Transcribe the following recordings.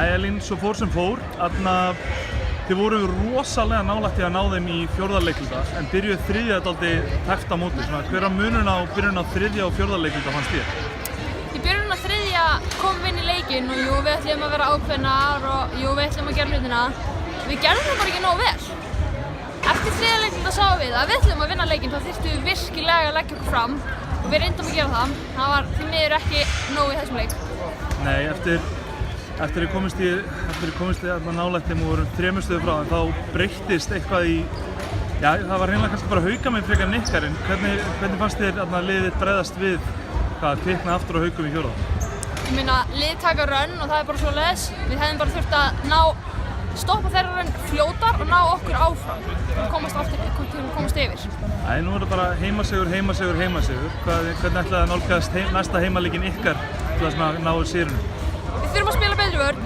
Elín, svo fór sem fór. Þið voru rosalega nálægt í að ná þeim í fjórða leikluta, en byrjuð þriðja dálítið tæft á móti. Hver var munurinn á byrjun á þriðja og fjórða leikluta fannst þér? Í byrjun á þriðja komum við inn í leikinn og jú, við ætlum að vera ákveðnar og jú, við ætlum að gera hlutina. Við gerðum það bara ekki nógu vel. Eftir þriðja leikluta sáum við að við ætlum að vinna leikinn, þá þyrftum við virkilega að leggja okkur fram og við reyndum að gera það. Það var því miður ekki nógu í þessum leik. Nei, eftir að komist nálægt þeim og vorum 3 stöðum frá, en þá breyttist eitthvað í, já, það var reynilega kannski bara Hauka með frekar Nikkar, en hvernig fannst þér liðið bregðast við hvað kviknaði aftur á Haukum í fjórða? Ég meina, lið taka rönn og það er bara svoleiðis. Við hefðum bara þurft að stoppa þeirra rönn fljótar og ná okkur áfram til að komast yfir. Æ, nú er það bara heimasigur. Hvernig ætlaði að nálgast næsta heimaleikinn ykkar til að ná sýrunum? Við þurfum að spila betri vörn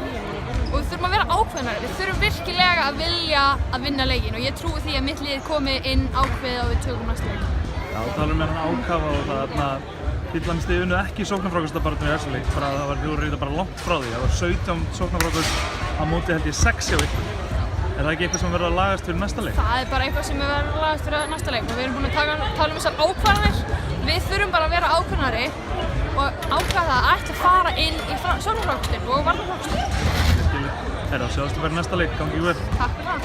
og við þurfum að vera ákveðnari. Við þurfum virkilega að vilja að vinna leikinn og ég trúi því að mitt lið komi inn ákveðið og við tökum næsta leik. Já, talum við ákafa og það Fyllamist þið unnu ekki sóknarfrákastabaráttunni í þessu leik, þið voru bara langt frá því. Það var 17 sóknarfrákast á móti held ég 6 hjá ykkur. Er það ekki eitthvað sem verður að lagast fyrir næsta leik? Það er bara eitthvað sem verður að lagast fyrir næsta leik og við erum búin að tala þessar ákvarðanir. Við þurfum bara að vera ákveðnari og ákveða að ætla að fara inn í sóknarfrákastin og varnarfrákastin. Sjáumst fyrir næsta leik, gangi vel. Takk fyrir það.